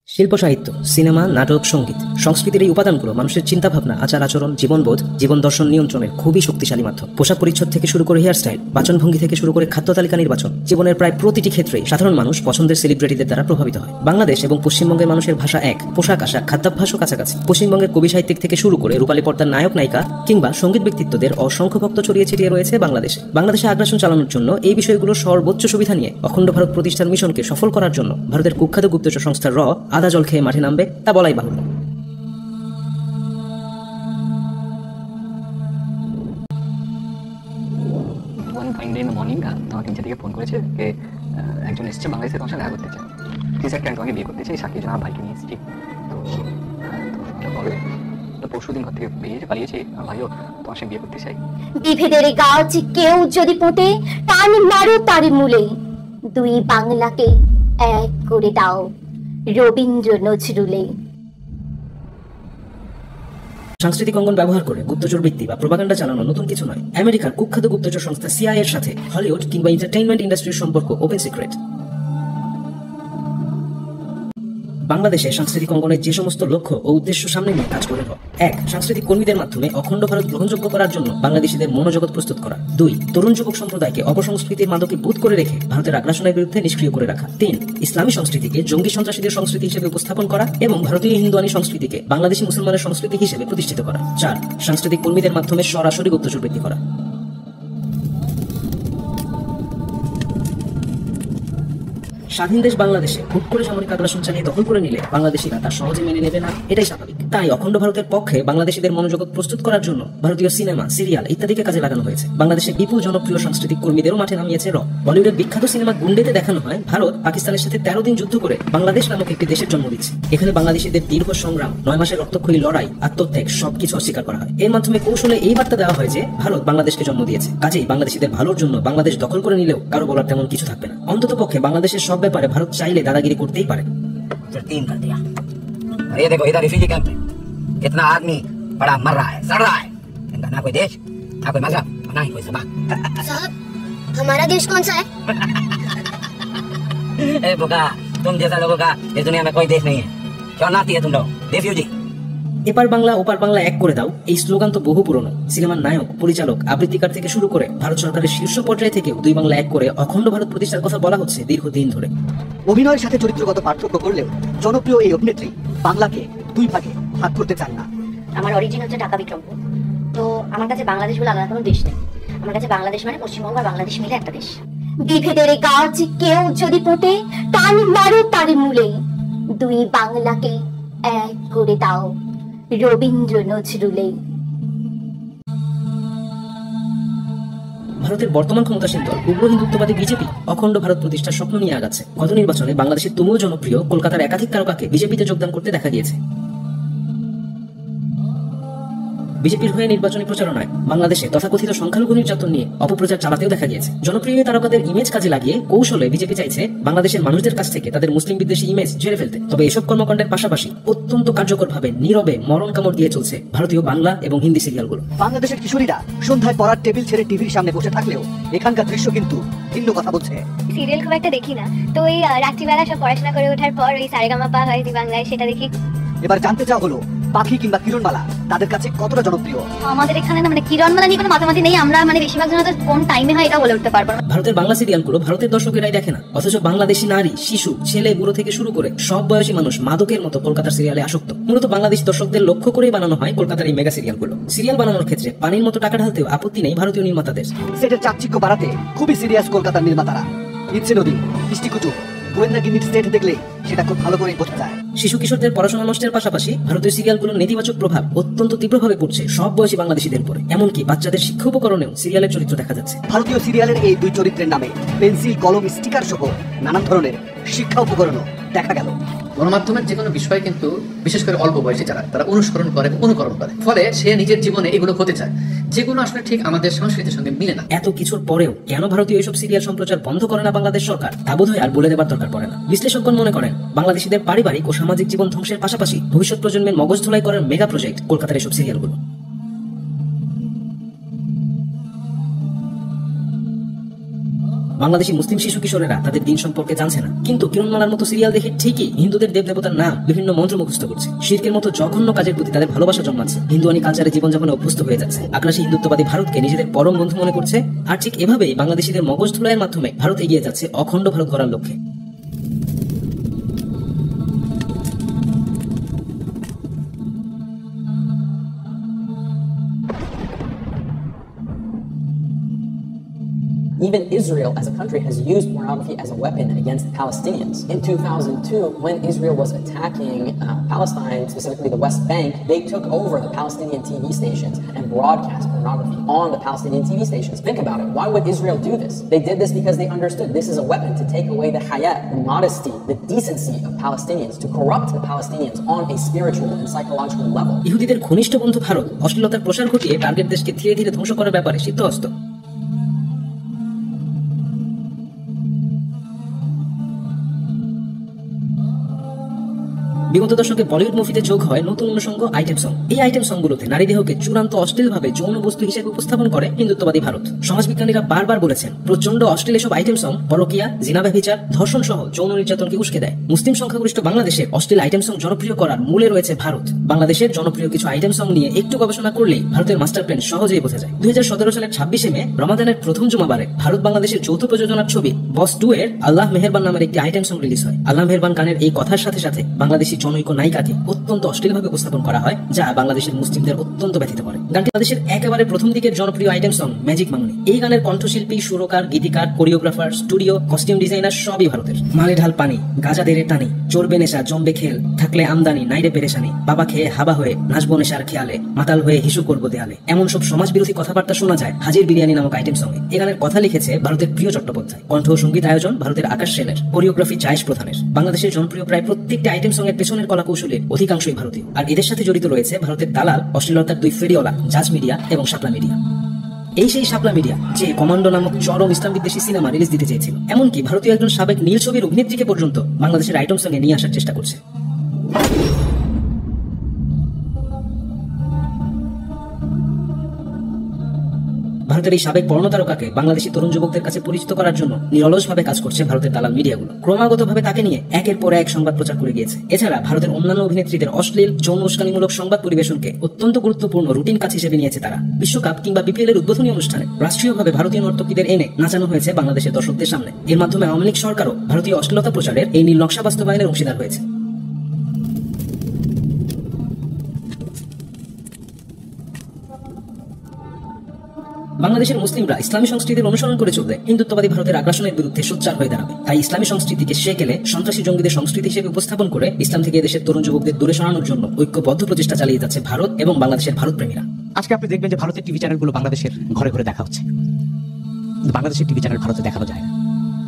শিল্প সাহিত্য, সিনেমা, নাটক, সঙ্গীত, সংস্কৃতির এই উপাদানগুলো মানুষের চিন্তাভাবনা, আচার আচরণ, জীবনবোধ, জীবন দর্শন নিয়ন্ত্রণের খুবই শক্তিশালী মাধ্যম। পোশাক পরিচ্ছদ থেকে শুরু করে হেয়ারস্টাইল, বাচনভঙ্গি থেকে শুরু করে খাদ্য তালিকা নির্বাচন, জীবনের প্রায় প্রতিটি ক্ষেত্রেই সাধারণ মানুষ পছন্দের সেলিব্রিটিদের দ্বারা প্রভাবিত হয়। বাংলাদেশ এবং পশ্চিমবঙ্গের মানুষের ভাষা এক, পোশাক আশাক, খাদ্যাভ্যাসও কাছাকাছি। পশ্চিমবঙ্গের কবি সাহিত্যিক থেকে শুরু করে রূপালী পর্দার নায়ক নায়িকা কিংবা সঙ্গীত ব্যক্তিত্বদের অসংখ্য ভক্ত ছড়িয়ে ছিটিয়ে রয়েছে বাংলাদেশে আগ্রাসন চালানোর জন্য এই বিষয়গুলোর সর্বোচ্চ সুবিধা নিয়ে অখণ্ড ভারত প্রতিষ্ঠার মিশনকে সফল করার জন্য ভারতের কুখ্যাত গুপ্তচর সংস্থার আদা জল খেয়ে মাঠে নামবে তা বলাই বাহুল্য। তোমাকে নিচে থেকে ফোন করেছে যে একজন এসছে বাংলাদেশে তোমার সাথে দেখা করতে চায়, প্লিজ একটা তোমাকে বিয়ে করতে চাই, সাকিব আমার ভাইকে নিয়ে এসেছি। তো পরশু দিন ঘর থেকে পালিয়েছি, ভাইও তোমার সাথে বিয়ে করতে চাই। বিভেদের গাছ কেউ যদি পোটে, টান মারো তার মূলে, দুই বাংলাকে এক করে দাও রবীন্দ্র নজরুলে। সাংস্কৃতিক অঙ্গন ব্যবহার করে গুপ্তচর বৃত্তি বা প্রোপাগান্ডা চালানো নতুন কিছু নয়। আমেরিকার কুখ্যাত গুপ্তচর সংস্থা সিআইএ এর সাথে হলিউড কিংবা এন্টারটেইনমেন্ট ইন্ডাস্ট্রির সম্পর্ক ওপেন সিক্রেট। বাংলাদেশে সাংস্কৃতিক অঙ্গনের যে সমস্ত লক্ষ্য ও উদ্দেশ্য সামনে নিয়ে কাজ করে এক, সাংস্কৃতিক কর্মীদের মাধ্যমে অখণ্ড ভারত গ্রহণযোগ্য করার জন্য বাংলাদেশিদের মনোজগৎ প্রস্তুত করা। দুই, তরুণ যুবক সম্প্রদায়কে অপসংস্কৃতির মাদকে বুঁদ করে রেখে ভারতের আগ্রাসনের বিরুদ্ধে নিষ্ক্রিয় করে রাখা। তিন, ইসলামী সংস্কৃতিকে জঙ্গি সন্ত্রাসীদের সংস্কৃতি হিসেবে উপস্থাপন করা এবং ভারতীয় হিন্দুয়ানি সংস্কৃতিকে বাংলাদেশি মুসলমানের সংস্কৃতি হিসেবে প্রতিষ্ঠিত করা। চার, সাংস্কৃতিক কর্মীদের মাধ্যমে সরাসরি গুপ্তচর বৃত্তি করা। স্বাধীন দেশ বাংলাদেশে হুট করে সামরিক আগ্রাসন চালিয়ে দখল করে নিলে বাংলাদেশিরা তা সহজে মেনে নেবে না, এটাই স্বাভাবিক। তাই অখণ্ড ভারতের পক্ষে বাংলাদেশিদের মনোজগৎ প্রস্তুত করার জন্য ভারতীয় সিনেমা, সিরিয়াল ইত্যাদিকে কাজে লাগানো হয়েছে। বাংলাদেশের বিপুল জনপ্রিয় সাংস্কৃতিক কর্মীদেরও মাঠে নামিয়েছে বলিউডের বিখ্যাত সিনেমা গুন্ডেতে দেখানো হয় ভারত পাকিস্তানের সাথে 13 দিন যুদ্ধ করে বাংলাদেশ নামক একটি দেশের জন্ম দিচ্ছে। এখানে বাংলাদেশিদের দীর্ঘ সংগ্রাম, 9 মাসের রক্তক্ষয়ী লড়াই, আত্মত্যাগ সবকিছু অস্বীকার করা হয়। এর মাধ্যমে কৌশলে এই বার্তা দেওয়া হয় যে ভারত বাংলাদেশকে জন্ম দিয়েছে, কাজেই বাংলাদেশিদের ভালোর জন্য বাংলাদেশ দখল করে নিলেও কারো বলার তেমন কিছু থাকবে না। অন্তত পক্ষে বাংলাদেশের সব ব্যাপারে ভারত চাইলে দাদাগিরি করতেই পারে। 3 कर दिया। और ये देखो इधर रिफ्यूजी कैंप में कितना आदमी बड़ा मर रहा है, सड़ रहा है। इनका ना कोई देश, ना कोई मजहब, ना ही कोई ज़बान। साहब, हमारा देश कौन सा है? ए बुका, तुम जैसा लोगों का इस दुनिया में कोई देश नहीं है। क्यों नाती है तुम लोग रिफ्यूजी? এপার বাংলা ওপার বাংলা এক করে দাও, এই স্লোগান তো বহু পুরনো। সিনেমার নায়ক, পরিচালক, আবৃত্তিকার থেকে শুরু করে ভারত সরকারের শীর্ষ পর্যায়ে থেকেও দুই বাংলা এক করে অখণ্ড ভারত প্রতিষ্ঠার কথা বলা হচ্ছে দীর্ঘদিন ধরে। অভিনয়ের সাথে চরিত্রগত পার্থক্য করলেও জনপ্রিয় এই অভিনেত্রী বাংলাকে দুই ভাগে ভাগ করতে চান না। আমার অরিজিন হচ্ছে ঢাকা বিক্রমপুর, তো আমার কাছে বাংলাদেশ বলে আলাদা কোনো দেশ নেই। আমার কাছে বাংলাদেশ মানে পশ্চিমবঙ্গ আর বাংলাদেশ মিলে একটা দেশ। বিভেদের গাছ কেউ যদি পোটে, টান মারো তার মূলে, দুই বাংলাকে এক করে দাও রবীন্দ্র নজরুলে। ভারতের বর্তমান ক্ষমতাসীন দল উগ্র হিন্দুত্ববাদী বিজেপি অখণ্ড ভারত প্রতিষ্ঠার স্বপ্ন নিয়ে আগাচ্ছে। গত নির্বাচনে বাংলাদেশের তুমুল জনপ্রিয় কলকাতার একাধিক তারকাকে বিজেপিতে যোগদান করতে দেখা গিয়েছে। বিজেপির হয়ে নির্বাচনী প্রচারণায় বাংলাদেশে তথাকথিত সংখ্যালঘু নির্যাতন নিয়ে অপপ্রচার চালাতেও দেখা গিয়েছে। জনপ্রিয় তারকাদের ইমেজ কাজে লাগিয়ে কৌশলে বিজেপি চাইছে বাংলাদেশের মানুষদের কাছ থেকে তাদের মুসলিম বিদ্বেষী ইমেজ ঝেড়ে ফেলতে। তবে এসব কর্মকাণ্ডের পাশাপাশি অত্যন্ত কার্যকরভাবে নীরবে মরণ কামড় দিয়ে চলছে ভারতীয় বাংলা এবং হিন্দি সিরিয়ালগুলো। বাংলাদেশের কিশোরীরা সন্ধ্যায় পড়ার টেবিল ছেড়ে টিভির সামনে বসে থাকলেও এখানকার দৃশ্য কিন্তু ভিন্ন কথা বলছে। সিরিয়াল খুব একটা দেখি না, তো ওই রাত্রিবেলা সব পড়াশোনা করে ওঠার পর ওই সারেগামাপা হয় জি বাংলায়, সেটা দেখি। এবার জানতে চাওয়া হলো পাখি কিংবা কিরণমালা তাদের কাছে কতটা জনপ্রিয়। আমাদের এখানে না কিরণমালা নিয়ে কোনো মাতামাতি নেই, আমরা বেশিরভাগ জন কোন টাইমে হয় এটা বলে উঠতে পারবো না। ভারতের বাংলা সিরিয়ালগুলো ভারতের দর্শকেরাই দেখে না, অথচ বাংলাদেশি নারী, শিশু, ছেলে, বুড়ো থেকে শুরু করে সব বয়সী মানুষ মাদকের মতো কলকাতার সিরিয়ালে আসক্ত। মূলত বাংলাদেশি দর্শকদের লক্ষ্য করেই বানানো হয় কলকাতার এই মেগা সিরিয়ালগুলো। সিরিয়াল বানানোর ক্ষেত্রে পানির মতো টাকা ঢালতেও আপত্তি নেই ভারতীয় নির্মাতাদের। সেটের চাকচিক্য বাড়াতে খুবই সিরিয়াস কলকাতার নির্মাতারা। ইচ্ছে নদী, বৃষ্টিকুটু, গোয়েন্দাগিন্নির সেট দেখলে সেটা খুব ভালো করেই বোঝা যায়। শিশু কিশোরদের পড়াশোনা নষ্টের পাশাপাশি ভারতীয় সিরিয়ালগুলোর নেতিবাচক প্রভাব অত্যন্ত তীব্রভাবে পড়ছে সব বয়সী বাংলাদেশিদের উপরে। এমনকি বাচ্চাদের শিক্ষা উপকরণেও সিরিয়ালের চরিত্র দেখা যাচ্ছে। ভারতীয় সিরিয়ালের এই দুই চরিত্রের নামে পেন্সিল, কলম, স্টিকার সহ নানান ধরনের শিক্ষা উপকরণও দেখা গেল। গণমাধ্যমের যে কোনো বিষয় কিন্তু বিশেষ করে অল্প বয়সী যারা তারা অনুসরণ করে, অনুকরণ করে, ফলে সে নিজের জীবনে এগুলো হতে চায়, যেগুলো আসলে ঠিক আমাদের সংস্কৃতির সঙ্গে মিলে না। এত কিছুর পরেও কেন ভারতীয় এইসব সিরিয়াল সম্প্রচার বন্ধ করে না বাংলাদেশ সরকার, তা বোধহয় আর বলে দেবার দরকার পড়ে না। বিশ্লেষকগণ মনে করেন বাংলাদেশিদের পারিবারিক ও সামাজিক জীবন ধ্বংসের পাশাপাশি ভবিষ্যৎ প্রজন্মের মগজ ধোলাই করার মেগা প্রজেক্ট কলকাতার এসব সিরিয়ালগুলো। বাংলাদেশি মুসলিম শিশু কিশোরেরা তাদের দিন সম্পর্কে জানছে না, কিন্তু কিরণমালার মতো সিরিয়াল দেখে ঠিকই হিন্দুদের দেব দেবতার নাম বিভিন্ন মন্ত্র মুখস্থ করছে। শিরকের মতো জঘন্য কাজের প্রতি তাদের ভালোবাসা জন্মাচ্ছে, হিন্দুয়ানি কালচারে জীবনযাপনে অভ্যস্ত হয়ে যাচ্ছে, আগ্রাসী হিন্দুত্ববাদী ভারতকে নিজেদের পরম বন্ধু মনে করছে। আর ঠিক এভাবেই বাংলাদেশিদের মগজ ধুলাইয়ের মাধ্যমে ভারত এগিয়ে যাচ্ছে অখণ্ড ভারত গড়ার লক্ষ্যে। Even Israel as a country has used pornography as a weapon against Palestinians. In 2002, when Israel was attacking Palestine, specifically the West Bank, they took over the Palestinian TV stations and broadcast pornography on the Palestinian TV stations. Think about it. Why would Israel do this? They did this because they understood this is a weapon to take away the hayat, the modesty, the decency of Palestinians, to corrupt the Palestinians on a spiritual and psychological level. ইহুদিদের ঘনিষ্ঠ বন্ধু ভারত অশ্লীলতার প্রসার ঘটিয়ে target দেশকে ধীরে ধীরে ধ্বংস করার ব্যাপারে সিদ্ধহস্ত। বিগত দশকে বলিউড মুভিতে যোগ হয় নতুন অনুষঙ্গ আইটেম সং। এই আইটেম সংগুলোতে নারী দেহকে চূড়ান্ত অশ্লীলভাবে যৌন বস্তু হিসেবে উপস্থাপন করে হিন্দুত্ববাদী ভারত। সমাজবিজ্ঞানীরা বারবার বলেছেন, প্রচন্ড অশ্লীল এসব আইটেম সং পরকীয়া, জিনা ব্যভিচার, ধর্ষণ সহ যৌন নির্যাতনকে উস্কে দেয়। মুসলিম সংখ্যাগরিষ্ঠ বাংলাদেশের অশ্লীল আইটেম সং জনপ্রিয় করার মূলে রয়েছে ভারত। বাংলাদেশের জনপ্রিয় কিছু আইটেম সং নিয়ে একটু গবেষণা করলেই ভারতের মাস্টার প্ল্যান সহজেই বোঝা যায়। 2017 সালের 26 মে রমাদানের প্রথম জুমাবারে ভারত বাংলাদেশের যৌথ প্রযোজনার ছবি বস 2 এর আল্লাহ মেহেরবান নামের একটি আইটেম সং রিলিজ হয়। আল্লাহ মেহেরবান গানের এই কথার সাথে সাথে বাংলাদেশি জনৈক নায়িকাকে অত্যন্ত অশ্লীলভাবে উপস্থাপন করা হয়, যা বাংলাদেশের মুসলিমদের অত্যন্ত ব্যথিত করে। গানটি বাংলাদেশের একেবারে প্রথম দিকের জনপ্রিয় আইটেম সং ম্যাজিক মাংনি। এই গানের কণ্ঠশিল্পী, সুরকার, গীতিকার, কোরিওগ্রাফার, স্টুডিও, কস্টিউম ডিজাইনার সবই ভারতের। মালে ঢাল পানি, গাজা দেরে টানি, চড়বে নেশা, জমবে খেল, থাকলে আমদানি, নাইরে পেরেশানি, বাবা খেয়ে হাবা হয়ে নাচবো নেশার খেয়ালে, মাতাল হয়ে হিসু করবো দেয়ালে, এমন সব সমাজ বিরোধী কথাবার্তা শোনা যায় হাজির বিরিয়ানি নামক আইটেম সঙ্গে। এই গানের কথা লিখেছে ভারতের প্রিয় চট্টোপাধ্যায়, কণ্ঠ ও সঙ্গীত আয়োজন ভারতের আকাশ সেনের, কোরিওগ্রাফি জায়েশ প্রধানের। বাংলাদেশের জনপ্রিয় প্রায় প্রত্যেকটি আইটেম সঙ্গের পেছনের কলা কৌশলের অধিকাংশই ভারতীয়, আর এদের সাথে জড়িত রয়েছে ভারতের দালাল, অশ্লীলতার 2 ফেরিওয়ালা, জাজ মিডিয়া এবং শাপলা মিডিয়া। এই সেই শাপলা মিডিয়া যে কমান্ডো নামক চরম ইসলাম বিদ্বেষী সিনেমা রিলিজ দিতে চেয়েছিল, এমনকি ভারতীয় একজন সাবেক নীল ছবির অভিনেত্রীকে পর্যন্ত বাংলাদেশের আইটেম সঙ্গে নিয়ে আসার চেষ্টা করছে। ভারতের এই সাবেক পর্ণ তারকাকে বাংলাদেশি তরুণ যুবকদের কাছে পরিচিত করার জন্য নিরলসভাবে কাজ করছে ভারতের দালাল মিডিয়াগুলো। ক্রমাগতভাবে তাকে নিয়ে একের পর এক সংবাদ প্রচার করে গিয়েছে। এছাড়া ভারতের অন্যান্য অভিনেত্রীদের অশ্লীল, যৌন উস্কানিমূলক সংবাদ পরিবেশনকে অত্যন্ত গুরুত্বপূর্ণ রুটিন কাজ হিসেবে নিয়েছে তারা। বিশ্বকাপ কিংবা বিপিএল এর উদ্বোধনী অনুষ্ঠানে রাষ্ট্রীয়ভাবে ভারতীয় নর্তকীদের এনে নাচানো হয়েছে বাংলাদেশের দর্শকদের সামনে। এর মাধ্যমে আওয়ামী লীগ সরকারও ভারতীয় অশ্লীলতা প্রচারের এই নীল নকশা বাস্তবায়নের অংশীদার হয়েছে। বাংলাদেশের মুসলিমরা ইসলামী সংস্কৃতির অনুসরণ করে চললে হিন্দুত্ববাদী ভারতের আগ্রাসনের বিরুদ্ধে সোচ্চার হয়ে দাঁড়াবে। তাই ইসলামী সংস্কৃতিকে সেকেলে সন্ত্রাসী জঙ্গিদের সংস্কৃতি হিসেবে উপস্থাপন করে ইসলাম থেকে দেশের তরুণ যুবকদের দূরে সরানোর জন্য ঐক্যবদ্ধ প্রচেষ্টা চালিয়ে যাচ্ছে ভারত এবং বাংলাদেশের ভারত প্রেমীরা। আজকে আপনি দেখবেন যে ভারতের টিভি চ্যানেলগুলো বাংলাদেশের ঘরে ঘরে দেখা হচ্ছে। বাংলাদেশের টিভি চ্যানেল ভারতে দেখানো যায় না।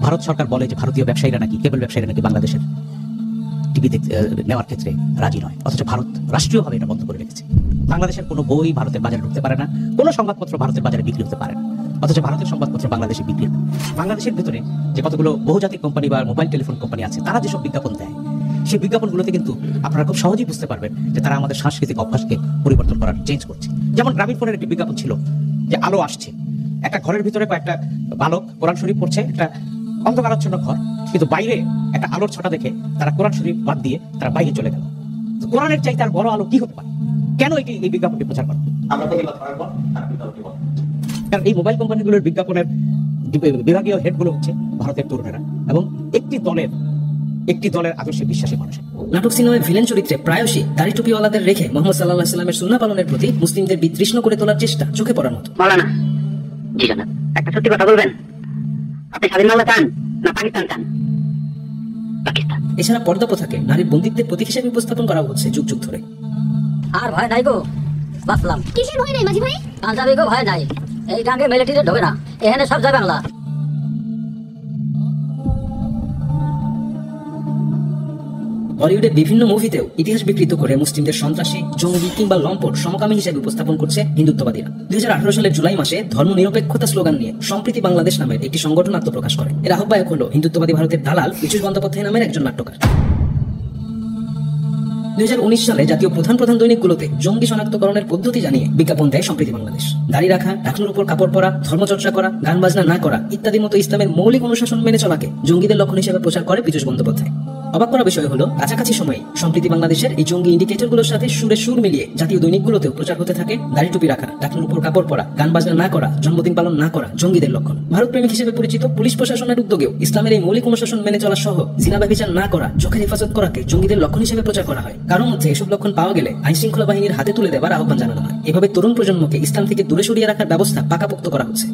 ভারত সরকার বলে যে ভারতীয় ব্যবসায়ীরা নাকি, কেবল ব্যবসায়ীরা নাকি বাংলাদেশের টিভি নেওয়ার ক্ষেত্রে রাজি নয়, অথচ ভারত রাষ্ট্রীয়ভাবে এটা বন্ধ করে রেখেছে। বাংলাদেশের কোনো বই ভারতের বাজারে ঢুকতে পারে না, কোনো সংবাদপত্র ভারতের বাজারে বিক্রি হতে পারে না, অথচ ভারতের সংবাদপত্র বাংলাদেশে বিক্রি হয়। বাংলাদেশের ভেতরে যে কতগুলো বহুজাতিক কোম্পানি বা মোবাইল টেলিফোন কোম্পানি আছে, তারা যেসব বিজ্ঞাপন দেয়, সেই বিজ্ঞাপনগুলোতে কিন্তু আপনারা খুব সহজেই বুঝতে পারবেন যে তারা আমাদের সাংস্কৃতিক অভ্যাসকে পরিবর্তন করার চেঞ্জ করছে। যেমন গ্রামীণ ফোনের একটি বিজ্ঞাপন ছিল যে আলো আসছে, একটা ঘরের ভিতরে কয়েকটা বালক কোরআন শরীফ পড়ছে, একটা অন্ধকারাচ্ছন্ন ঘর, কিন্তু বাইরে একটা আলোর ছটা দেখে তারা কোরআন শরীফ বাদ দিয়ে তারা বাইরে চলে গেল। কোরআনের চাইতে আর বড় আলো কি হতে পারে? কেন এই বিজ্ঞাপনটি প্রচার করা? কারণ এই মোবাইল কোম্পানিগুলোর বিজ্ঞাপনের বিভাগীয় হেডগুলো হচ্ছে ভারতের তরুণেরা এবং একটি দলের আদর্শে বিশ্বাসী মানুষ। নাটক সিনেমায় ভিলেন চরিত্রে প্রায়শই দাড়ি টুপিওয়ালাদের রেখে মোহাম্মদ সাল্লাল্লাহু আলাইহি ওয়াসাল্লামের সুন্নাহ পালনের প্রতি মুসলিমদের বিতৃষ্ণ করে তোলার চেষ্টা চোখে পড়ার মতো। মাওলানা জি জানাব, একটা সত্যি কথা বলবেন, আপনি স্বাধীন বাংলা চান না পাকিস্তান চান? পাকিস্তান। এছাড়া পর্দা প্রথাকে নারীর বন্দিত্বের প্রতীক হিসেবে উপস্থাপন করা হচ্ছে যুগ যুগ ধরে। আর ভয় নাই গো, বাসলাম। কিসের ভয় নাই মাঝি ভাই? পাঞ্জাবি গো ভয় নাই, এই গাঙ্গে মিলিটারি ঢোকে না, এখানে সব যায় বাংলা। বলিউডের বিভিন্ন মুভিতেও ইতিহাস বিকৃত করে মুসলিমদের সন্ত্রাসী, জঙ্গি কিংবা লম্পট সমকামী হিসেবে উপস্থাপন করছে হিন্দুত্ববাদীরা। 2018 সালের জুলাই মাসে ধর্ম নিরপেক্ষতা স্লোগান নিয়ে সম্প্রীতি বাংলাদেশ নামের একটি সংগঠন আত্মপ্রকাশ করে। এর আহ্বায়ক হলো হিন্দুত্ববাদী ভারতের দালাল পীযূষ বন্দ্যোপাধ্যায় নামের একজন নাট্যকার। 2019 সালে জাতীয় প্রধান দৈনিকগুলোতে জঙ্গি শনাক্তকরণের পদ্ধতি জানিয়ে বিজ্ঞাপন দেয় সম্প্রীতি বাংলাদেশ। দাড়ি রাখা, ঢাকনার উপর কাপড় পরা, ধর্মচর্চা করা, গান বাজনা না করা ইত্যাদির মতো ইসলামের মৌলিক অনুশাসন মেনে চলাকে জঙ্গিদের লক্ষণ হিসেবে প্রচার করে পীযূষ বন্দ্যোপাধ্যায়। অবাক করা বিষয় হলো কাছাকাছি সময়ে সম্প্রীতি বাংলাদেশের এই জঙ্গি ইন্ডিকেটরগুলোর সাথে সুরে সুর মিলিয়ে জাতীয় দৈনিকগুলোতেও প্রচার হতে থাকে দাড়ি টুপি রাখা, ঢাকনার উপর কাপড় পরা, গান বাজনা না করা, জন্মদিন পালন না করা জঙ্গিদের লক্ষণ। ভারত প্রেমিক হিসেবে পরিচিত পুলিশ প্রশাসনের উদ্যোগেও ইসলামের এই মৌলিক অনুশাসন মেনে চলা সহ জিনা ব্যভিচার না করা, চোখের হেফাজত করাকে জঙ্গিদের লক্ষণ হিসেবে প্রচার করা হয়। কারণ মধ্যে এসব লক্ষণ পাওয়া গেলে আইন শৃঙ্খলা বাহিনীর হাতে তুলে দেওয়ার আহ্বান জানানো হয়। এভাবে তরুণ প্রজন্মকে ইসলাম থেকে দূরে সরিয়ে রাখার ব্যবস্থা পাকাপোক্ত করা হচ্ছে।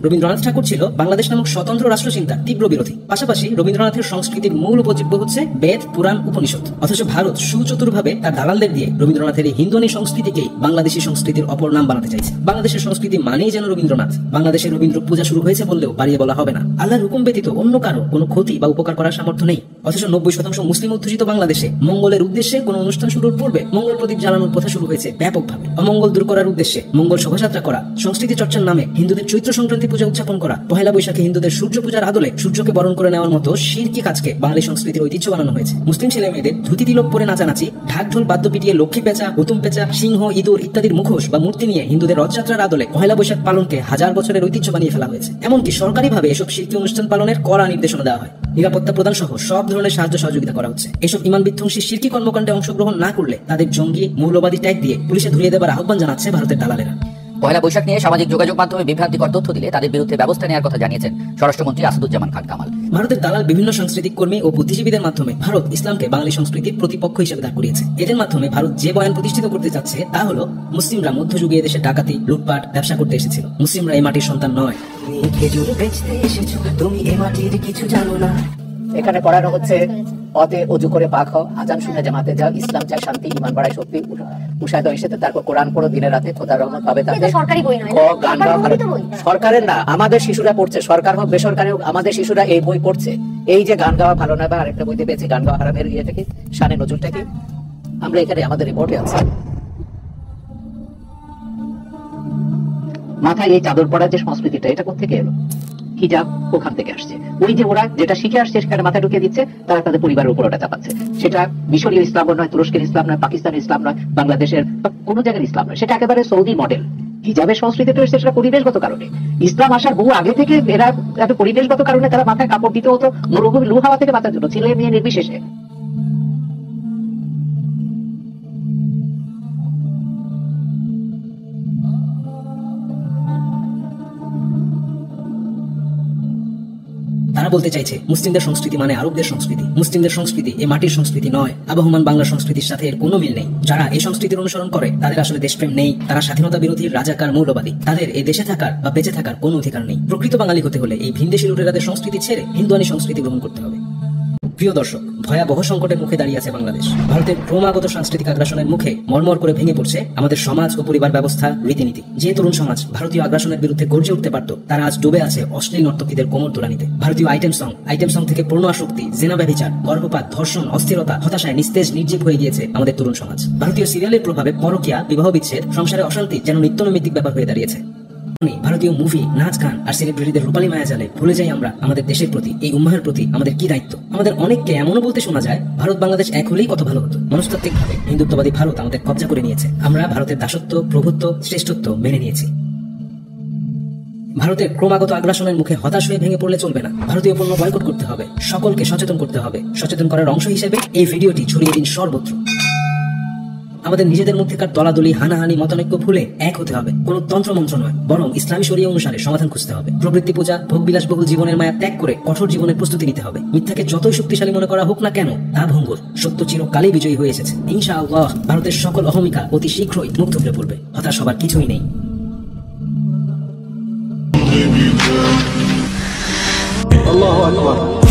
রবীন্দ্রনাথ ঠাকুর ছিল বাংলাদেশ নামক স্বতন্ত্র রাষ্ট্রচিন্তার তীব্র বিরোধী। পাশাপাশি রবীন্দ্রনাথের সংস্কৃতির মূল উপজীব্য হচ্ছে বেদ, পুরাণ, উপনিষদ। অথচ ভারত সুচতুরভাবে তার দালালদের দিয়ে রবীন্দ্রনাথের এই হিন্দুয়ানি সংস্কৃতিকেই বাংলাদেশী সংস্কৃতির অপর নাম বানাতে চাইছে। বাংলাদেশের সংস্কৃতি মানেই যেন রবীন্দ্রনাথ। বাংলাদেশের রবীন্দ্র পূজা শুরু হয়েছে বললেও বাড়িয়ে বলা হবে না। আল্লাহর হুকুম ব্যতীত অন্য কারো কোনো ক্ষতি বা উপকার করার সামর্থ্য নেই। অথচ 90% মুসলিম অধ্যুষিত বাংলাদেশে মঙ্গলের উদ্দেশ্যে কোনো অনুষ্ঠান শুরুর পূর্বে মঙ্গল প্রদীপ জ্বালানোর প্রথা শুরু হয়েছে ব্যাপকভাবে। অমঙ্গল দূর করার উদ্দেশ্যে মঙ্গল শোভাযাত্রা করা, সংস্কৃতি চর্চার নামে হিন্দুদের চৈত্র সংক্রান্তি পূজা উদযাপন করা, পহেলা বৈশাখে হিন্দুদের সূর্য পূজার আদলে সূর্যকে বরণ করে নেওয়ার মতো শিরকি কাজকে বাঙালি সংস্কৃতির ঐতিহ্য বানানো হয়েছে। মুসলিম ছেলে মেয়েদের ধুতি তিলক পরে নাচানাচি, ঢাক ঢোল বাদ্য পিটিয়ে লক্ষ্মী পেঁচা, হুতুম পেঁচা, সিংহ, ইঁদুর ইত্যাদির মুখোশ বা মূর্তি নিয়ে হিন্দুদের রথযাত্রার আদলে পহেলা বৈশাখ পালনকে হাজার বছরের ঐতিহ্য বানিয়ে ফেলা হয়েছে। এমনকি সরকারিভাবে এসব শিরকি অনুষ্ঠান পালনের কড়া নির্দেশনা দেওয়া হয়। নিরাপত্তা প্রদান সহ সব ধরনের সাহায্য সহযোগিতা করা হচ্ছে। এসব ইমান বিধ্বংসী শিরকি কর্মকাণ্ডে অংশগ্রহণ না করলে তাদের জঙ্গি, মৌলবাদী ট্যাগ দিয়ে পুলিশে ধরিয়ে দেবার আহ্বান জানাচ্ছে ভারতের দালালেরা। পয়লা বৈশাখ নিয়ে সামাজিক যোগাযোগ মাধ্যমে বিভ্রান্তিকর তথ্য দিলে তাদের বিরুদ্ধে ব্যবস্থা নেওয়ার কথা জানিয়েছেন স্বরাষ্ট্রমন্ত্রী আসাদুজ্জামান খান কামাল। ভারতের দালাল বিভিন্ন সাংস্কৃতিক কর্মী ও বুদ্ধিজীবীদের মাধ্যমে ভারত ইসলামকে বাঙালি সংস্কৃতির প্রতিপক্ষ হিসেবে দাঁড় করিয়েছে। এদের মাধ্যমে ভারত যে বয়ান প্রতিষ্ঠিত করতে যাচ্ছে তা হলো মুসলিমরা মধ্যযুগে এদেশে ডাকাতি, লুটপাট, ব্যবসা করতে এসেছিল। মুসলিমরা এই মাটির সন্তান নয়। তুমি এই মাটির কিছু জানো না। এখানে পড়ানো হচ্ছে অতে অজু করে পাক হও, আজান শুনে জামাতে যাও, ইসলাম চাই শান্তি, ঈমান বাড়ায় শক্তি, উষায় এসেতে, তারপর কোরআন পড়ো দিনের রাতে, খোদার রহমত পাবে তাদের। সরকারি বই নয়, গান গাওয়া সরকারের না, আমাদের শিশুরা পড়ছে, সরকার হোক বেসরকারি হোক, আমাদের শিশুরা এই বই পড়ছে। এই যে গান গাওয়া ভালো নয় বা আরেকটা বইতে পেয়েছে গান গাওয়া হারামের ইয়েটা কি, শানে নজরুলটা কি, আমরা এখানে আমাদের রিপোর্টে আছে। মাথায় এই চাদর পড়ার যে সংস্কৃতিটা, এটা কোথেকে এলো? হিজাব ওখান থেকে আসছে। ওই যে ওরা যেটা শিখে আসছে সেখানে মাথায় ঢুকিয়ে দিচ্ছে, তারা তাদের পরিবারের উপর ওটা চাপাচ্ছে। সেটা মিশরীয় ইসলাম নয়, তুরস্কের ইসলাম নয়, পাকিস্তানের ইসলাম নয়, বাংলাদেশের কোনো জায়গার ইসলাম নয়, সেটা একেবারে সৌদি মডেল। হিজাবের সংস্কৃতিটা এসেছে সেটা পরিবেশগত কারণে। ইসলাম আসার বহু আগে থেকে এরা পরিবেশগত কারণে তারা মাথায় কাপড় দিতে হতো মরুভূমি লু হাওয়া থেকে বাঁচার জন্য, ছেলে মেয়ে নির্বিশেষে। তারা বলতে চাইছে মুসলিমদের সংস্কৃতি মানে আরবদের সংস্কৃতি। মুসলিমদের সংস্কৃতি এই মাটির সংস্কৃতি নয়। আবহমান বাংলা সংস্কৃতির সাথে এর কোনো মিল নেই। যারা এই সংস্কৃতির অনুসরণ করে তাদের আসলে দেশপ্রেম নেই, তারা স্বাধীনতা বিরোধী, রাজাকার, মৌলবাদী। তাদের এই দেশে থাকার বা বেঁচে থাকার কোনো অধিকার নেই। প্রকৃত বাঙালি হতে হলে এই ভিনদেশী লুটেরাদের সংস্কৃতি ছেড়ে হিন্দুয়ানি সংস্কৃতি গ্রহণ করতে হবে। প্রিয় দর্শক, ভয়াবহ সংকটের মুখে দাঁড়িয়ে আছে বাংলাদেশ। ভারতের ক্রমাগত সাংস্কৃতিক আগ্রাসনের মুখে মর্মর করে ভেঙে পড়ছে আমাদের সমাজ ও পরিবার ব্যবস্থা, রীতিনীতি। যে তরুণ সমাজ ভারতীয় আগ্রাসনের বিরুদ্ধে গর্জে উঠতে পারত, তারা আজ ডুবে আছে অশ্লীল নর্তকীদের কোমর তোলানিতে। ভারতীয় আইটেম সং থেকে পূর্ণ আসক্তি, জেনা ব্যভিচার, গর্ভপাত, ধর্ষণ, অস্থিরতা, হতাশায় নিস্তেজ নির্জীব হয়ে গিয়েছে আমাদের তরুণ সমাজ। ভারতীয় সিরিয়ালের প্রভাবে পরকীয়া, বিবাহ বিচ্ছেদ, সংসারে অশান্তি যেন নিত্যনৈমিত্তিক ব্যাপার হয়ে দাঁড়িয়েছে। ভারতীয় মুভি, নাচ, গান আর সেলিব্রিটিদের রূপালী মায়া জালে ভুলে যাই আমরা আমাদের দেশের প্রতি, এই উম্মাহের প্রতি আমাদের কি দায়িত্ব। আমাদের অনেককে এমনও বলতে শোনা যায়, ভারত বাংলাদেশ এক হলেই কত ভালো হতো। মনস্তাত্ত্বিক ভাবে হিন্দুত্ববাদী ভারত আমাদের কবজা করে নিয়েছে। আমরা ভারতের দাসত্ব, প্রভুত্ব, শ্রেষ্ঠত্ব মেনে নিয়েছি। ভারতের ক্রমাগত আগ্রাসনের মুখে হতাশ হয়ে ভেঙে পড়লে চলবে না। ভারতীয় পণ্য বয়কট করতে হবে, সকলকে সচেতন করতে হবে। সচেতন করার অংশ হিসেবে এই ভিডিওটি ছড়িয়ে দিন সর্বত্র। আমাদের নিজেদের মধ্যেকার দলাদলি, হানাহানি, মতানৈক্য ভুলে এক হতে হবে। কোনো তন্ত্রমন্ত্র নয়, বরং ইসলামী শরিয়া অনুসারে সমাধান খুঁজতে হবে। প্রবৃত্তি পূজা, ভোগবিলাসবহুল জীবনের মায়া ত্যাগ করে কঠোর জীবনের প্রস্তুতি নিতে হবে। মিথ্যাকে যতই শক্তিশালী মনে করা হোক না কেন, তা ভঙ্গুর। সত্য চিরকালই বিজয়ী হয়ে এসেছে। ইনশাআল্লাহ ভারতের সকল অহমিকা অতি শীঘ্রই মুক্ত হয়ে পড়বে। হতাশ হবার কিছুই নেই। আল্লাহু আকবার।